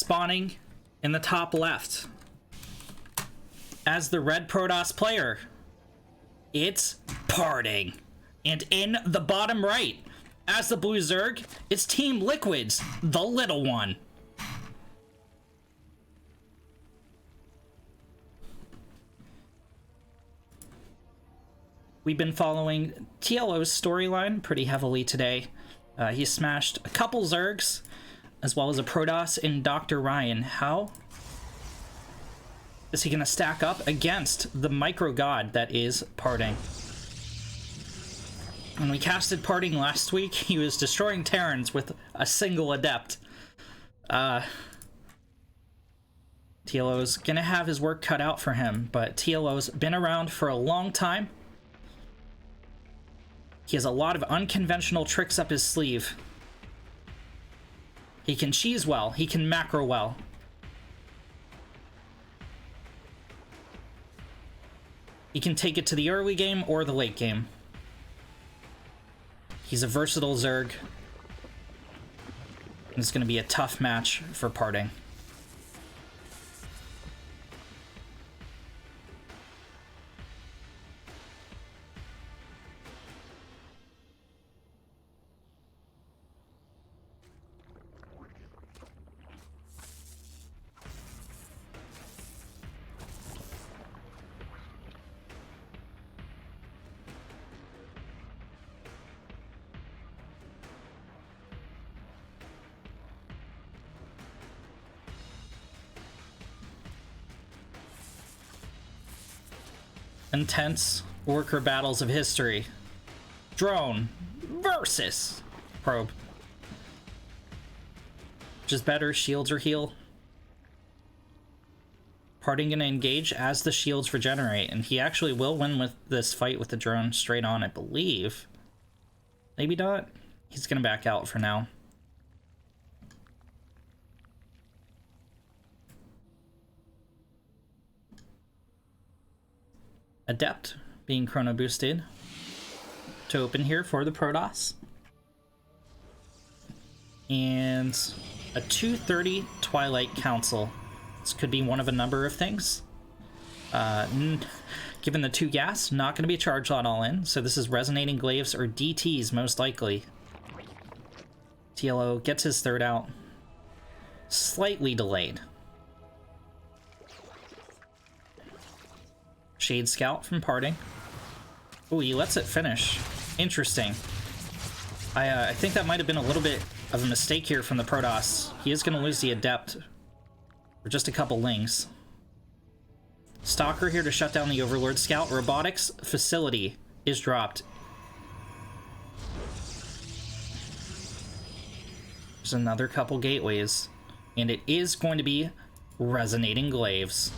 spawning in the top left. As the red Protoss player, it's Parting. And in the bottom right, as the blue Zerg, it's Team Liquid's the little one. We've been following TLO's storyline pretty heavily today. He smashed a couple Zergs, as well as a Protoss in Dr. Ryan. How is he going to stack up against the micro god that is Parting? When we casted Parting last week, he was destroying Terrans with a single Adept. TLO's going to have his work cut out for him, but TLO's been around for a long time. He has a lot of unconventional tricks up his sleeve. He can cheese well, he can macro well. He can take it to the early game or the late game. He's a versatile Zerg. And it's going to be a tough match for Parting. Intense worker battles of history. Drone versus probe. Which is better, shields or heal? Parting gonna engage as the shields regenerate, and he actually will win with this fight with the drone straight on, I believe. Maybe not. He's gonna back out for now. Adept being chrono boosted to open here for the Protoss. And a 230 Twilight Council. This could be one of a number of things. Given the 2 gas, not going to be a charge lot all in, so this is Resonating Glaives or DTs most likely. TLO gets his third out. Slightly delayed. Shade Scout from Parting. Oh, he lets it finish. Interesting. I think that might have been a little bit of a mistake here from the Protoss. He is going to lose the Adept for just a couple lings. Stalker here to shut down the Overlord Scout. Robotics facility is dropped. There's another couple gateways. And it is going to be Resonating Glaives.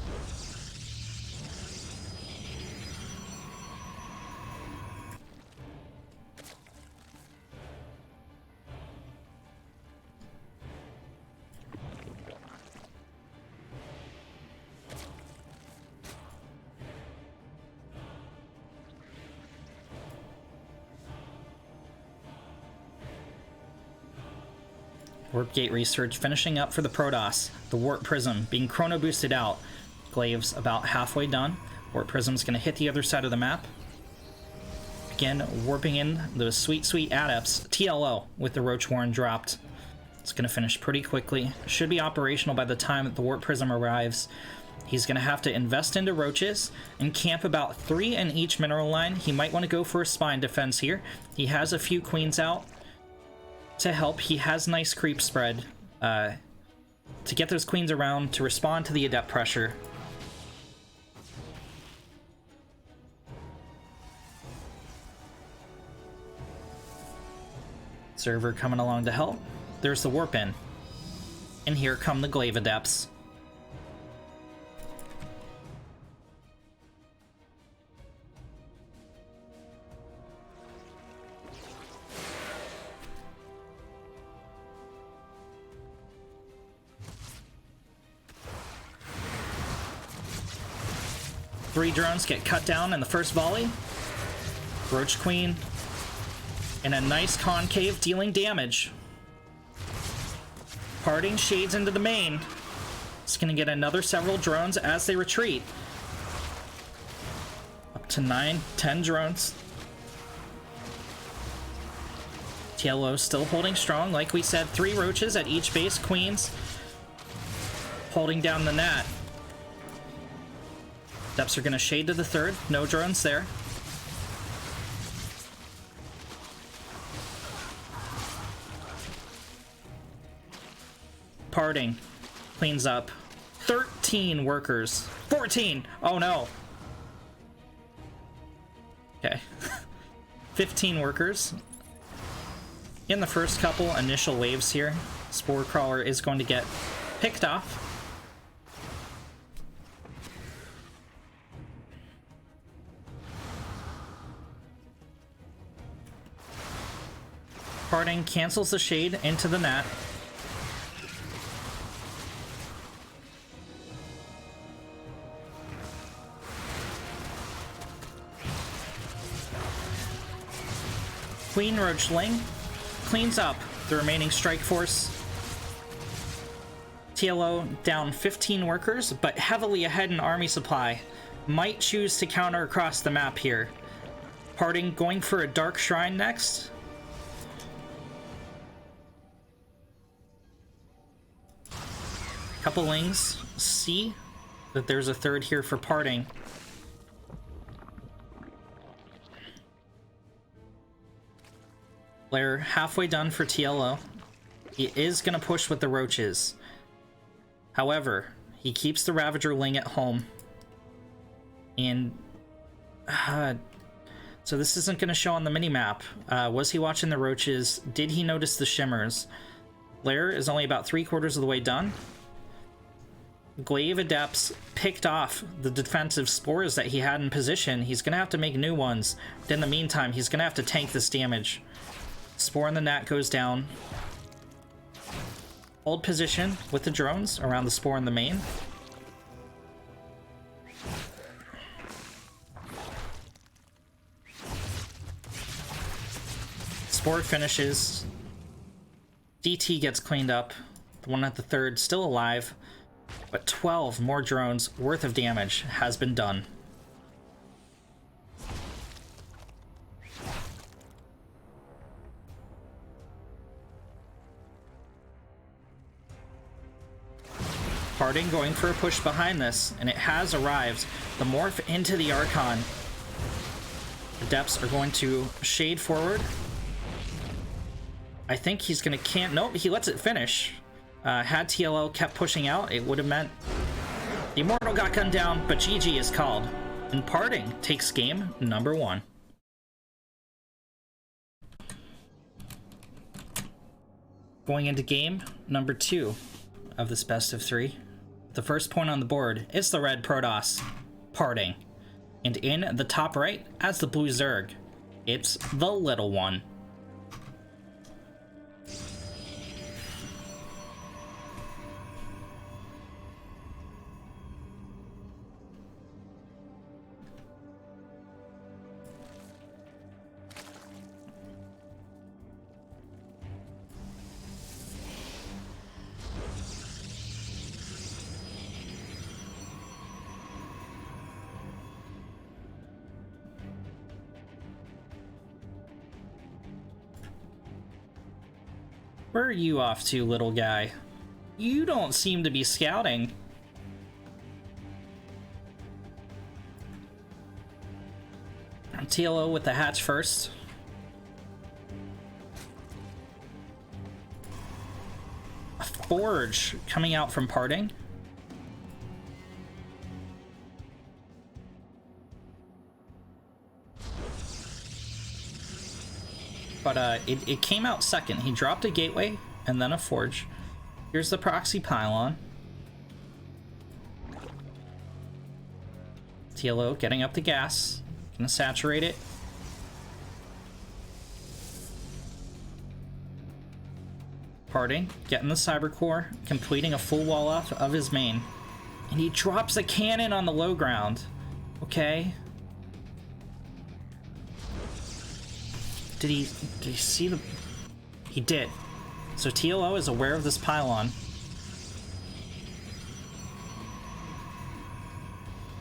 Warp Gate research finishing up for the Protoss. The Warp Prism being chrono boosted out. Glaives about halfway done. Warp Prism's going to hit the other side of the map. Again, warping in those sweet, sweet adepts. TLO with the Roach Warren dropped. It's going to finish pretty quickly. Should be operational by the time that the Warp Prism arrives. He's going to have to invest into roaches and camp about 3 in each mineral line. He might want to go for a spine defense here. He has a few queens out to help. He has nice creep spread to get those queens around to respond to the adept pressure. Server coming along to help. There's the warp in. And here come the glaive adepts. Three drones get cut down in the first volley. Roach Queen in a nice concave dealing damage. Parting shades into the main. It's going to get another several drones as they retreat. Up to 9, 10 drones. TLO still holding strong. Like we said, 3 roaches at each base. Queens holding down the Nat. Depths are going to shade to the 3rd. No drones there. Parting cleans up. 13 workers. 14! Oh no! Okay. 15 workers. In the first couple initial waves here, Spore Crawler is going to get picked off. Parting cancels the shade into the Nat. Queen Roachling cleans up the remaining strike force. TLO down 15 workers, but heavily ahead in army supply. Might choose to counter across the map here. Parting going for a Dark Shrine next. Couplings see that there's a 3rd here for Parting. Player halfway done for TLO. He is going to push with the roaches. However, he keeps the Ravager Ling at home. And so this isn't going to show on the minimap. Was he watching the roaches? Did he notice the shimmers? Blair is only about 3/4 of the way done. Glaive Adepts picked off the defensive spores that he had in position. He's going to have to make new ones. But in the meantime, he's going to have to tank this damage. Spore in the Nat goes down. Hold position with the drones around the Spore in the main. Spore finishes. DT gets cleaned up. The one at the 3rd still alive. But 12 more drones worth of damage has been done. Parting going for a push behind this, and it has arrived. The morph into the Archon. The Depths are going to shade forward. I think he's going to can't. Nope, he lets it finish. Had TLO kept pushing out, it would have meant the Immortal got gunned down, but GG is called. And Parting takes game number 1. Going into game number 2 of this best of 3. The first point on the board is the red Protoss, Parting. And in the top right, as the blue Zerg, it's the little one. Where are you off to, little guy? You don't seem to be scouting. TLO with the hatch first. A Forge coming out from Parting. But it came out second. He dropped a Gateway and then a Forge. Here's the Proxy Pylon. TLO getting up the gas. Gonna saturate it. Parting, getting the Cyber Core, completing a full wall off of his main. And he drops a cannon on the low ground. Okay. Did he see the... He did. So TLO is aware of this pylon.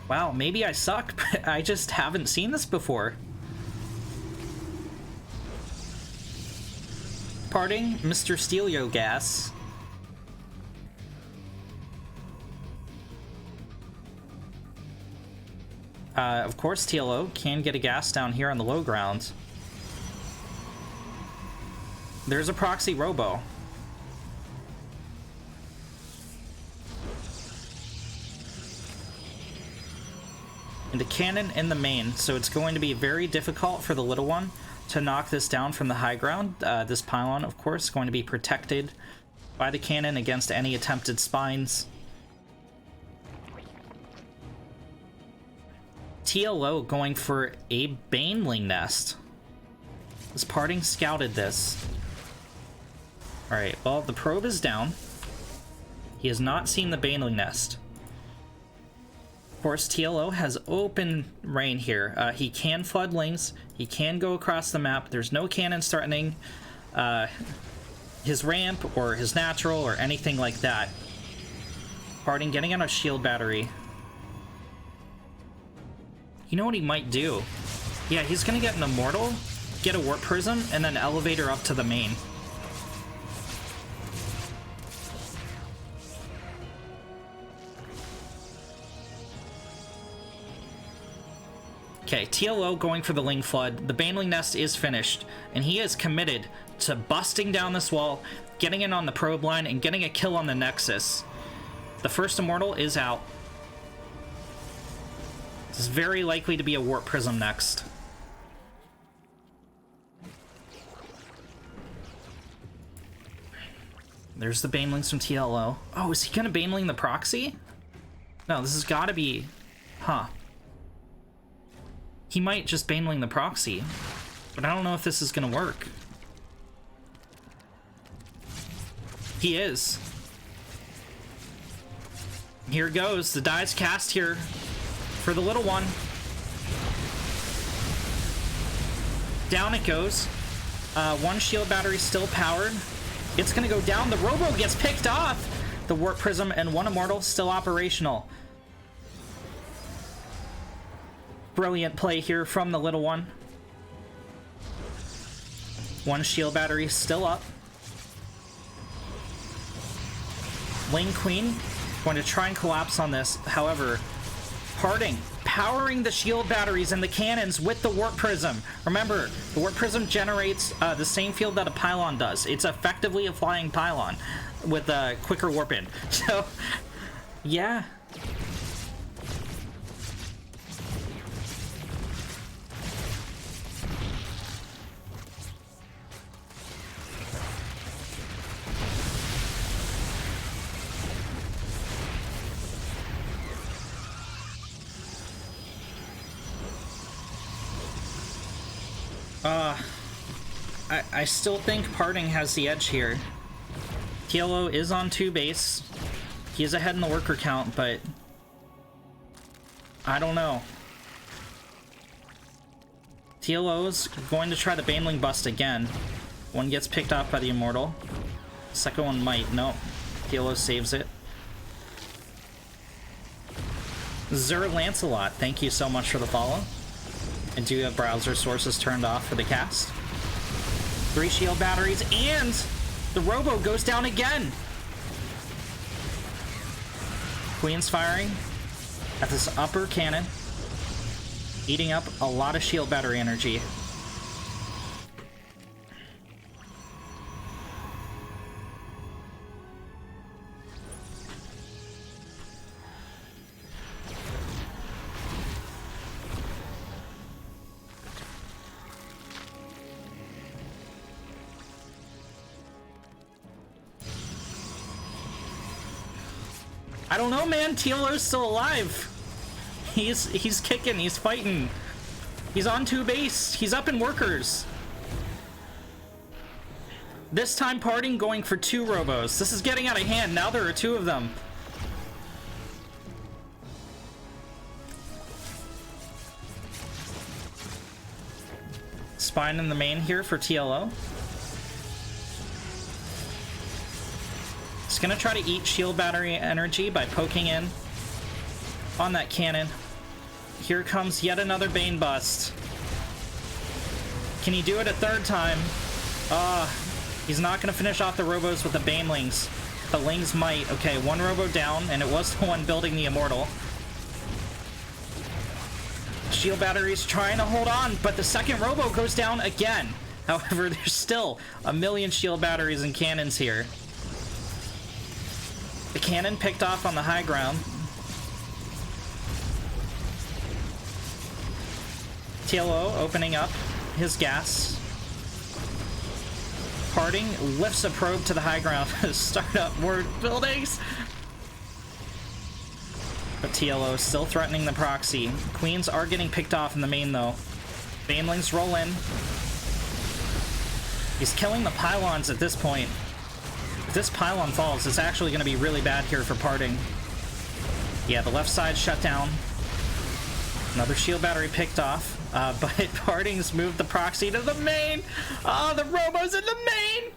Wow, maybe I suck, but I just haven't seen this before. Parting, Mr. Steelio Gas. Of course, TLO can get a gas down here on the low ground. There's a proxy robo. And a cannon in the main, so it's going to be very difficult for the little one to knock this down from the high ground. This pylon, of course, is going to be protected by the cannon against any attempted spines. TLO going for a Baneling nest. This Parting scouted this. Alright, well, the probe is down. He has not seen the Baneling nest. Of course, TLO has open rain here. He can flood lanes. He can go across the map. There's no cannons threatening his ramp or his natural or anything like that. Parting getting on a shield battery. You know what he might do? Yeah, he's gonna get an Immortal, get a Warp Prism, and then Elevator up to the main. Okay, TLO going for the Ling Flood. The Baneling Nest is finished, and he is committed to busting down this wall, getting in on the probe line, and getting a kill on the Nexus. The first Immortal is out. This is very likely to be a Warp Prism next. There's the Banelings from TLO. Oh, is he gonna Baneling the proxy? No, this has gotta be... Huh. He might just Baneling the proxy, but I don't know if this is gonna work. He is. Here goes. The die's cast here for the little one. Down it goes. One shield battery still powered. It's gonna go down. The robo gets picked off. The Warp Prism and one Immortal still operational. Brilliant play here from the little one. One shield battery still up. Lane Queen going to try and collapse on this. However, Parting powering the shield batteries and the cannons with the Warp Prism. Remember, the Warp Prism generates the same field that a pylon does. It's effectively a flying pylon with a quicker warp in. So, yeah. I still think Parting has the edge here. TLO is on 2 base. He is ahead in the worker count, but I don't know. TLO is going to try the Baneling bust again. One gets picked off by the Immortal. Second one might. No. TLO saves it. Zer Lancelot, thank you so much for the follow. I do have browser sources turned off for the cast. 3 shield batteries, and the robo goes down again. Queen's firing at this upper cannon, eating up a lot of shield battery energy. I don't know, man. TLO's still alive. He's kicking. He's fighting. He's on 2 base. He's up in workers. This time Parting going for 2 robos. This is getting out of hand. Now there are 2 of them. Spine in the main here for TLO. It's gonna try to eat shield battery energy by poking in on that cannon. Here comes yet another Bane bust. Can he do it a third time? He's not going to finish off the Robos with the Banelings. The Lings might. Okay, one Robo down, and it was the one building the Immortal. Shield battery's trying to hold on, but the second Robo goes down again. However, there's still a million shield batteries and cannons here. The cannon picked off on the high ground. TLO opening up his gas. Parting lifts a probe to the high ground to start up more buildings. But TLO is still threatening the proxy. Queens are getting picked off in the main though. Banelings roll in. He's killing the pylons at this point. If this pylon falls, it's actually going to be really bad here for Parting. Yeah, the left side shut down. Another shield battery picked off. But Parting's moved the proxy to the main. Oh, the Robo's in the main.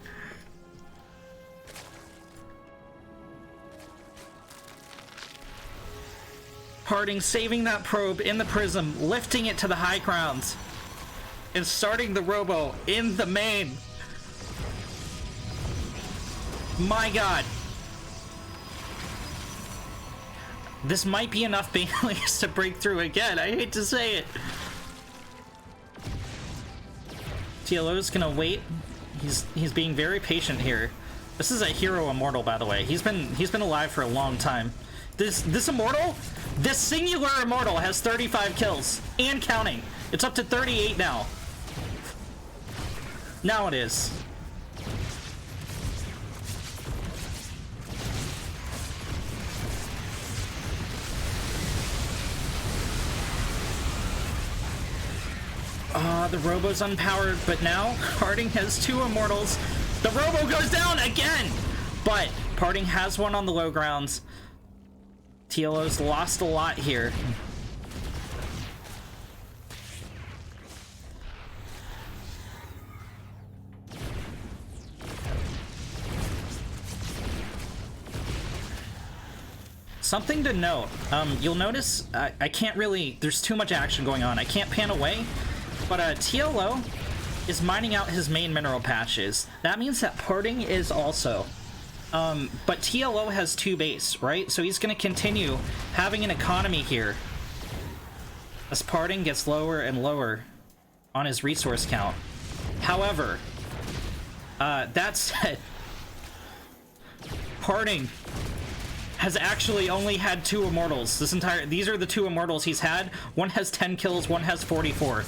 Parting saving that probe in the prism, lifting it to the high ground, and starting the Robo in the main. My god. This might be enough Banelings to break through again. I hate to say it. TLO's gonna wait. He's being very patient here. This is a hero immortal, by the way. He's been alive for a long time. This immortal, this singular immortal has 35 kills and counting. It's up to 38 now. Now it is. The Robo's unpowered, but now Parting has two immortals. The Robo goes down again, but Parting has one on the low grounds. TLO's lost a lot here. Something to note, you'll notice I can't really, there's too much action going on. I can't pan away. But TLO is mining out his main mineral patches. That means that Parting is also. But TLO has two base, right? So he's going to continue having an economy here as Parting gets lower and lower on his resource count. However, that said, Parting has actually only had two immortals. These are the two immortals he's had. One has 10 kills, one has 44.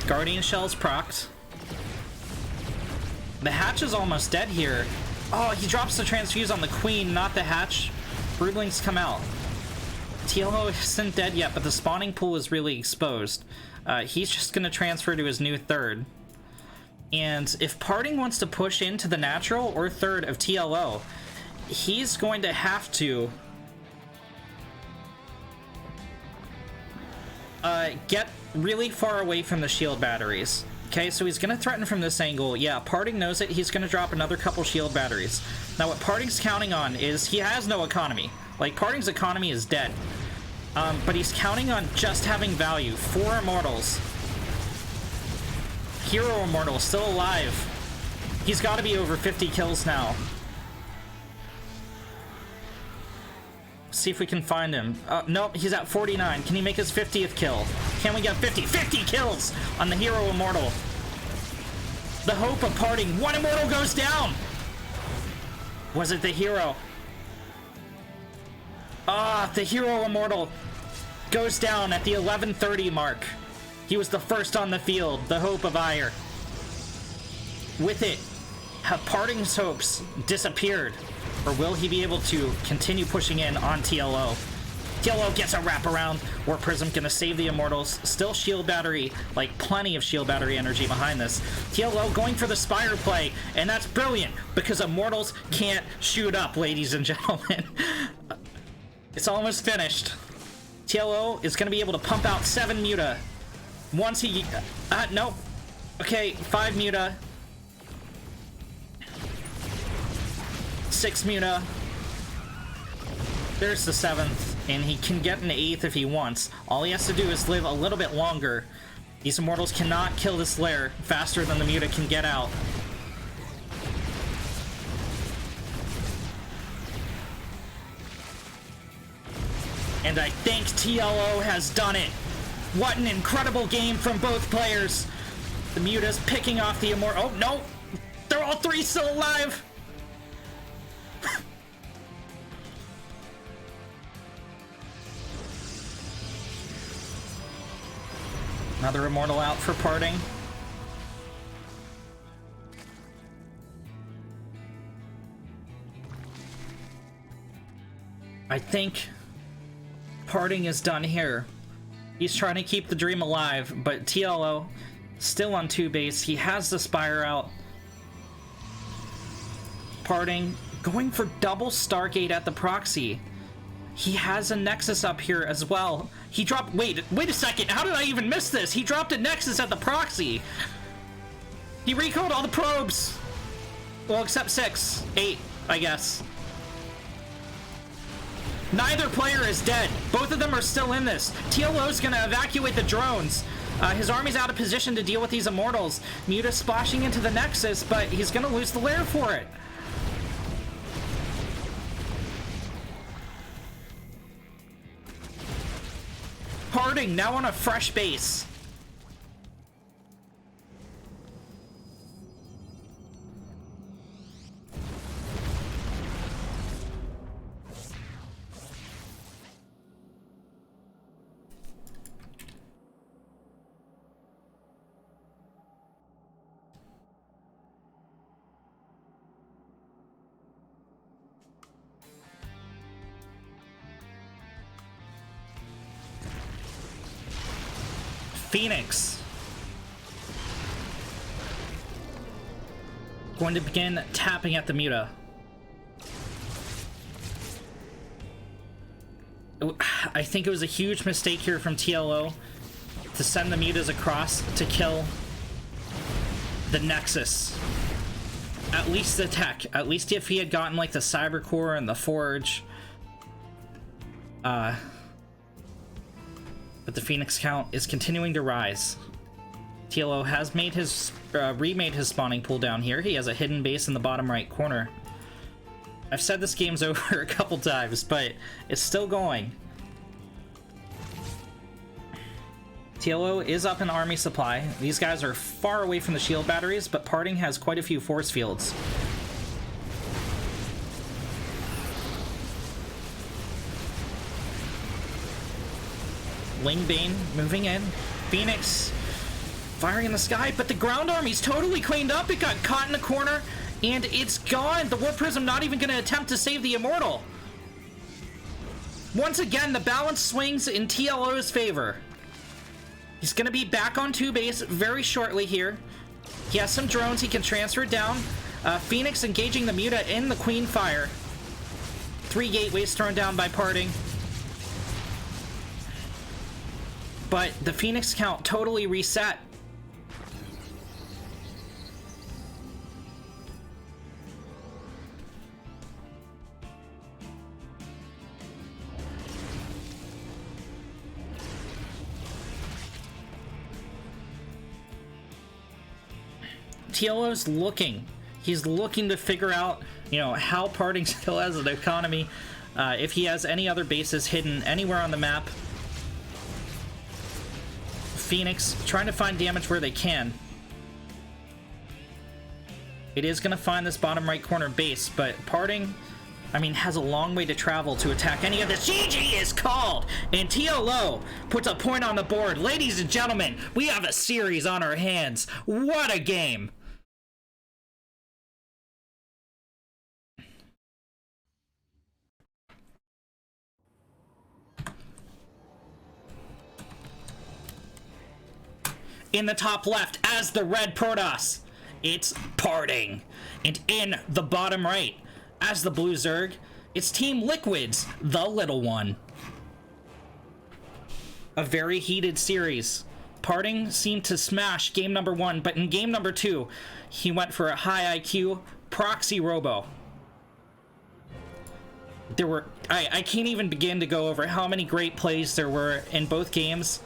Guardian Shell's procced. The hatch is almost dead here. Oh, he drops the transfuse on the queen, not the hatch. Broodlings come out. TLO isn't dead yet, but the spawning pool is really exposed. He's just going to transfer to his new third. And if Parting wants to push into the natural or third of TLO, he's going to have to get really far away from the shield batteries. Okay, so he's going to threaten from this angle. Yeah, Parting knows it. He's going to drop another couple shield batteries. Now, what Parting's counting on is he has no economy. Like, Parting's economy is dead. But he's counting on just having value. 4 immortals. Hero immortal, still alive. He's got to be over 50 kills now. See if we can find him. Nope, he's at 49. Can he make his 50th kill? Can we get 50? 50 kills on the hero immortal. The hope of Parting. One immortal goes down. Was it the hero? The hero immortal goes down at the 11:30 mark. He was the first on the field. The hope of Ire. With it, have Parting's hopes disappeared? Or will he be able to continue pushing in on TLO? TLO gets a wraparound. War Prism gonna save the Immortals. Still shield battery, like plenty of shield battery energy behind this. TLO going for the Spire play, and that's brilliant because Immortals can't shoot up, ladies and gentlemen. It's almost finished. TLO is gonna be able to pump out 7 Muta. Once he... nope. Okay, 5 Muta. 6 Muta. There's the 7th, and he can get an 8th if he wants. All he has to do is live a little bit longer. These Immortals cannot kill this lair faster than the Muta can get out. And I think TLO has done it. What an incredible game from both players. The Muta's picking off the Immortal. Oh, no! They're all 3 still alive! Another Immortal out for parting. I think parting is done here. He's trying to keep the dream alive, but TLO still on 2 base. He has the Spire out. Parting, going for double Stargate at the proxy. He has a Nexus up here as well. He dropped... Wait a second. How did I even miss this? He dropped a Nexus at the proxy. He recalled all the probes. Well, except 6. 8, I guess. Neither player is dead. Both of them are still in this. TLO's gonna evacuate the drones. His army's out of position to deal with these Immortals. Muta splashing into the Nexus, but he's gonna lose the lair for it. Parting now on a fresh base. Phoenix going to begin tapping at the Muta. I think it was a huge mistake here from TLO to send the Mutas across to kill the Nexus. At least the tech. At least if he had gotten like the Cyber Core and the Forge. But the Phoenix count is continuing to rise. TLO has made his remade his spawning pool down here. He has a hidden base in the bottom right corner. I've said this game's over a couple times, but it's still going. TLO is up in army supply. These guys are far away from the shield batteries, but parting has quite a few force fields. Lingbane moving in. Phoenix firing in the sky, but the ground army's totally cleaned up. It got caught in a corner, and it's gone. The Warp Prism not even going to attempt to save the Immortal. Once again, the balance swings in TLO's favor. He's going to be back on 2 base very shortly here. He has some drones he can transfer down. Phoenix engaging the Muta in the Queen Fire. 3 gateways thrown down by parting. But the Phoenix count totally reset. TLO's looking. He's looking to figure out, you know, how parting still has an economy. If he has any other bases hidden anywhere on the map. Phoenix trying to find damage where they can. It is going to find this bottom right corner base, but parting, I mean, has a long way to travel to attack any of this. GG is called, and TLO puts a point on the board. Ladies and gentlemen, we have a series on our hands. What a game! In the top left, as the red Protoss, it's parting. And in the bottom right, as the blue Zerg, it's Team Liquid's the little one. A very heated series. Parting seemed to smash game number 1, but in game number 2, he went for a high IQ proxy robo. there were, I can't even begin to go over how many great plays there were in both games,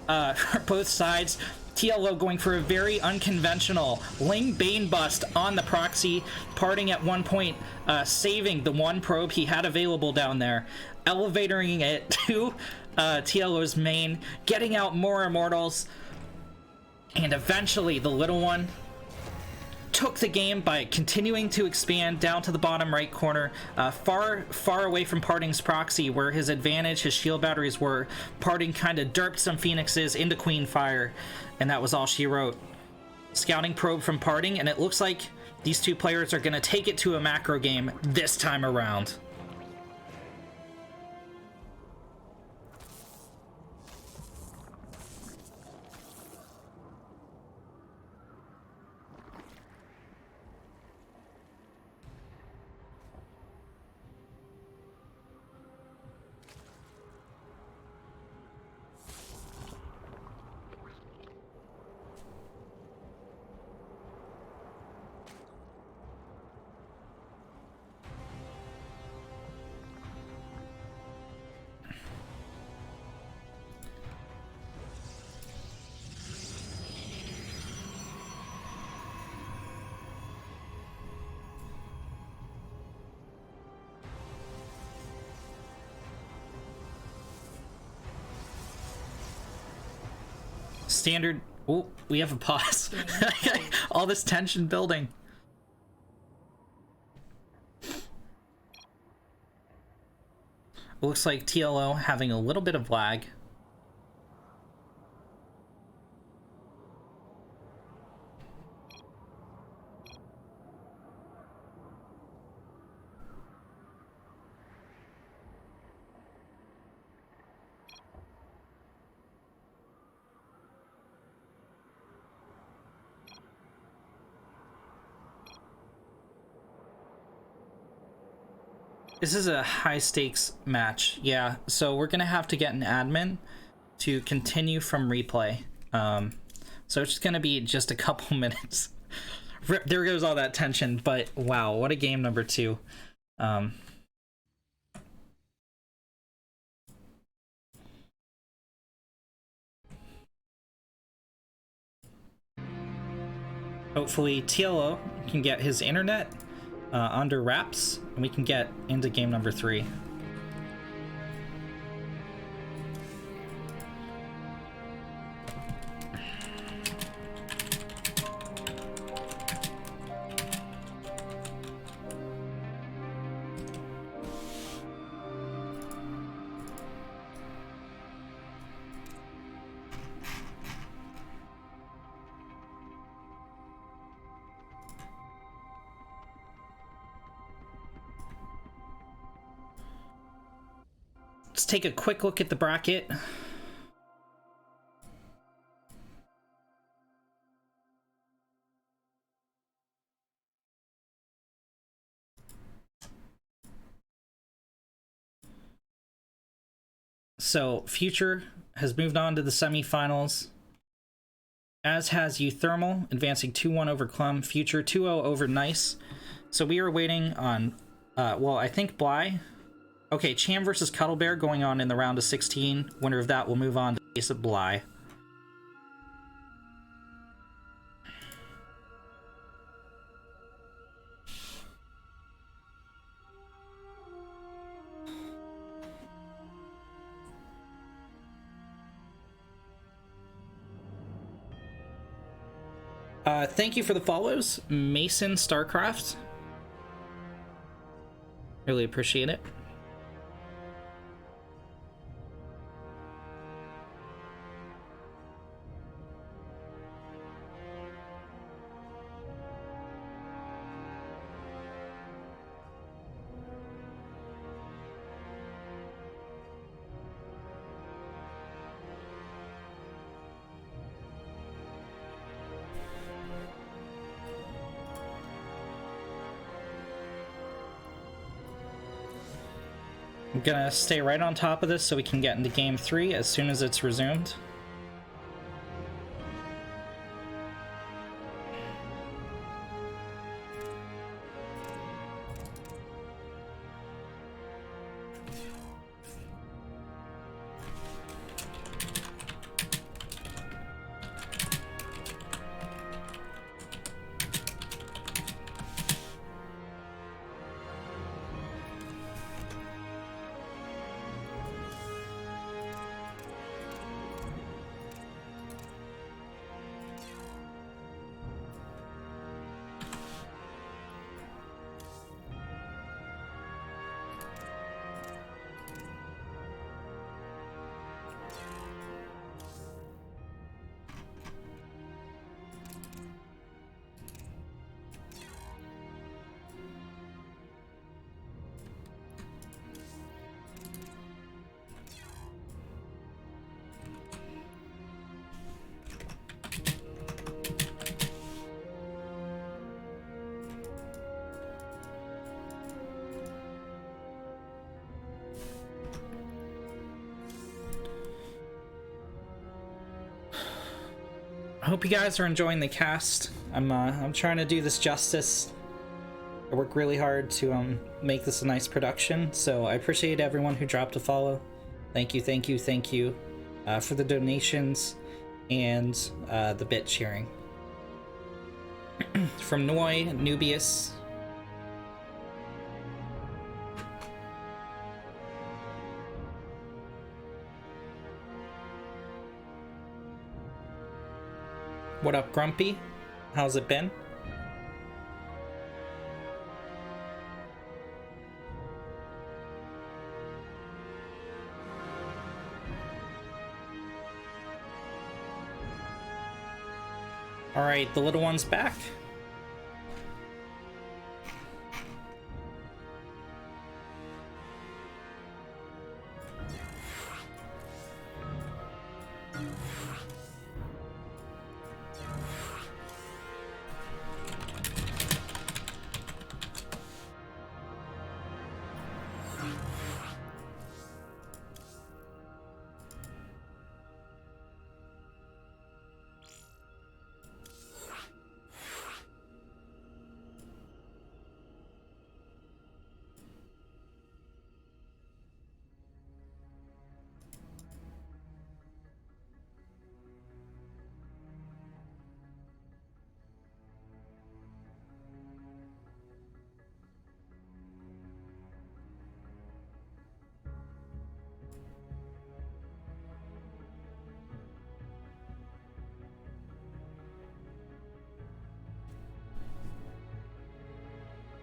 for both sides. TLO going for a very unconventional Ling Bane bust on the proxy, parting at one point, saving the one probe he had available down there, elevatoring it to TLO's main, getting out more immortals, and eventually the little one took the game by continuing to expand down to the bottom right corner, far away from Parting's proxy, where his advantage, his shield batteries were. Parting kind of derped some phoenixes into Queen Fire, and that was all she wrote. Scouting probe from Parting, and it looks like these two players are going to take it to a macro game this time around. Standard. Oh, we have a pause. All this tension building. Looks like TLO having a little bit of lag. This is a high stakes match, yeah, so we're gonna have to get an admin to continue from replay. So it's gonna be just a couple minutes. There goes all that tension, but wow, what a game number 2. Hopefully TLO can get his internet under wraps, and we can get into game number 3. Let's take a quick look at the bracket. So Future has moved on to the semifinals, as has Euthermal, advancing 2-1 over Clum. Future 2-0 over Nice. So we are waiting on, well, I think Bly. Okay, Cham versus Cuddlebear going on in the round of 16. Winner of that will move on to Ace of Bly. Thank you for the follows, Mason Starcraft. Really appreciate it. I'm gonna stay right on top of this so we can get into game 3 as soon as it's resumed. I hope you guys are enjoying the cast. I'm trying to do this justice. I work really hard to make this a nice production, so I appreciate everyone who dropped a follow. Thank you, thank you, thank you for the donations and the bit sharing. From Noi, Nubius. What up, Grumpy? How's it been? All right, the little one's back.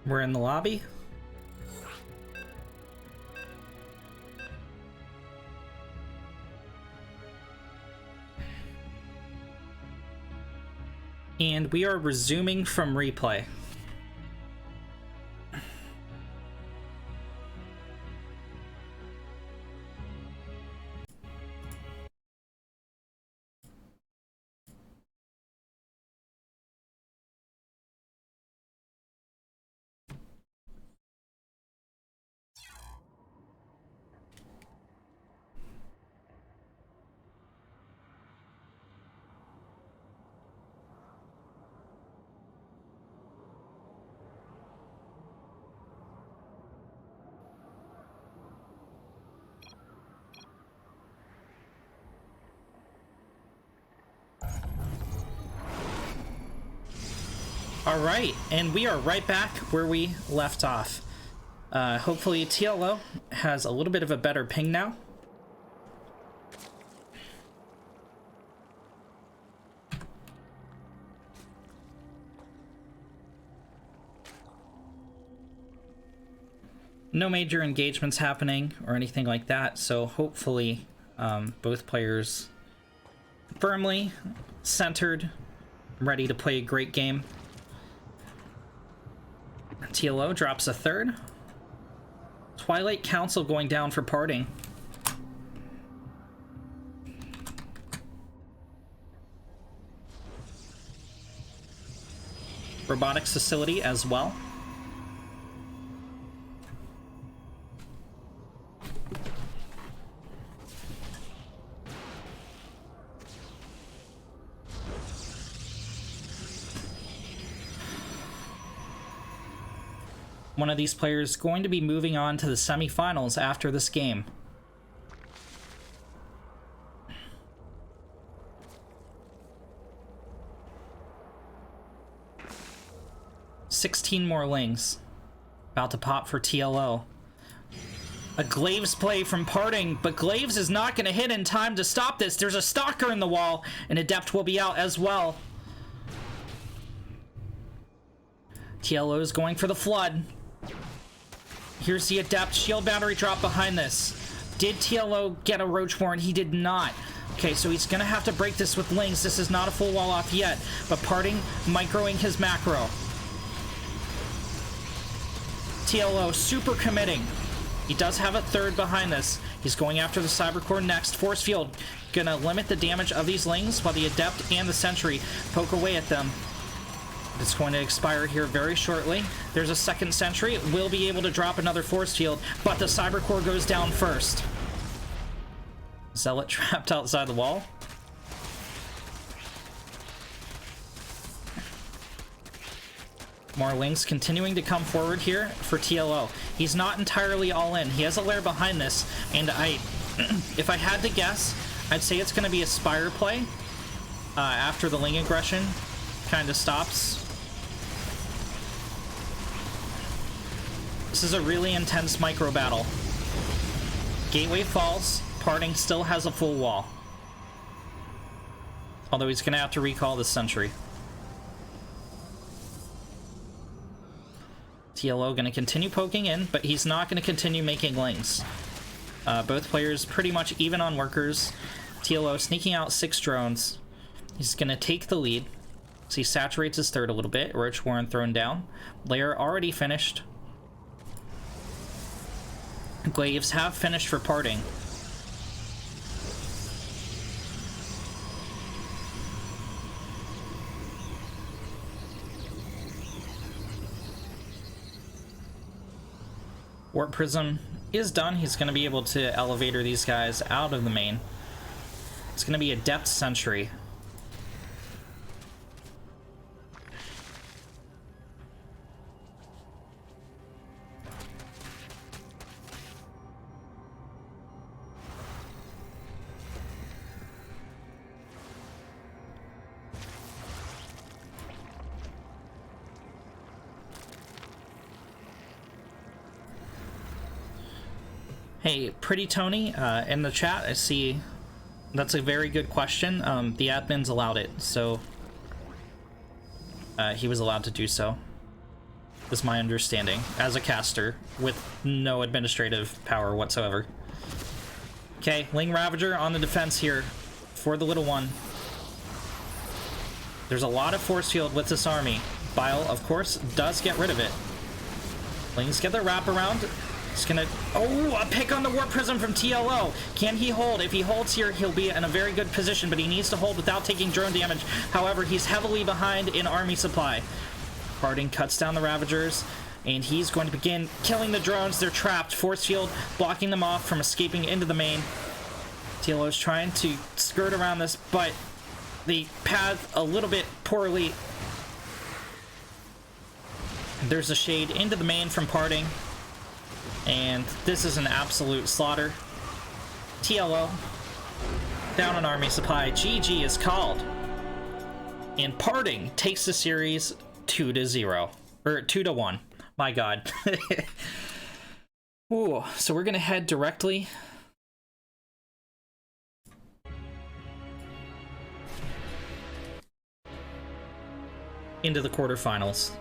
We're in the lobby. And we are resuming from replay. All right, and we are right back where we left off. Hopefully TLO has a little bit of a better ping now. No major engagements happening or anything like that, so hopefully both players firmly centered, ready to play a great game. TLO drops a third. Twilight Council going down for parting. Robotics facility as well. One of these players is going to be moving on to the semifinals after this game. $16 more lings. About to pop for TLO. A Glaives play from Parting, but Glaives is not going to hit in time to stop this. There's a Stalker in the wall, and Adept will be out as well. TLO is going for the Flood. Here's the Adept. Shield Battery drop behind this. Did TLO get a Roach Warren? He did not. Okay, so he's going to have to break this with Lings. This is not a full wall off yet, but Parting microing his macro. TLO super committing. He does have a third behind this. He's going after the Cybercore next. Force Field gonna limit the damage of these Lings while the Adept and the Sentry poke away at them. It's going to expire here very shortly. There's a second Sentry. Will be able to drop another Force Field, but the Cybercore goes down first. Zealot trapped outside the wall. More Lings continuing to come forward here for TLO. He's not entirely all in. He has a lair behind this, and if I had to guess, I'd say it's going to be a Spire play after the Ling aggression kind of stops. This is a really intense micro battle. Gateway falls. Parting still has a full wall. Although he's going to have to recall the Sentry. TLO going to continue poking in, but he's not going to continue making Lings. Both players pretty much even on workers. TLO sneaking out 6 drones. He's going to take the lead. So he saturates his third a little bit. Roach Warren thrown down. Lair already finished. Glaives have finished for Parting. Warp Prism is done. He's going to be able to elevator these guys out of the main. It's going to be a Depth Sentry. Hey, Pretty Tony, in the chat, I see that's a very good question. The admins allowed it, so he was allowed to do so. Is my understanding as a caster with no administrative power whatsoever. Okay, Ling Ravager on the defense here for the little one. There's a lot of force field with this army. Bile, of course, does get rid of it. Lings get their wraparound. He's gonna... Oh, a pick on the Warp Prism from TLO. Can he hold? If he holds here, he'll be in a very good position, but he needs to hold without taking drone damage. However, he's heavily behind in army supply. Parting cuts down the Ravagers, and he's going to begin killing the drones. They're trapped. Force field blocking them off from escaping into the main. TLO is trying to skirt around this, but the path a little bit poorly. There's a shade into the main from Parting. And this is an absolute slaughter. TLO down on army supply. GG is called. And Parting takes the series 2-0. Or 2-1. My god. Ooh, so we're gonna head directly into the quarterfinals.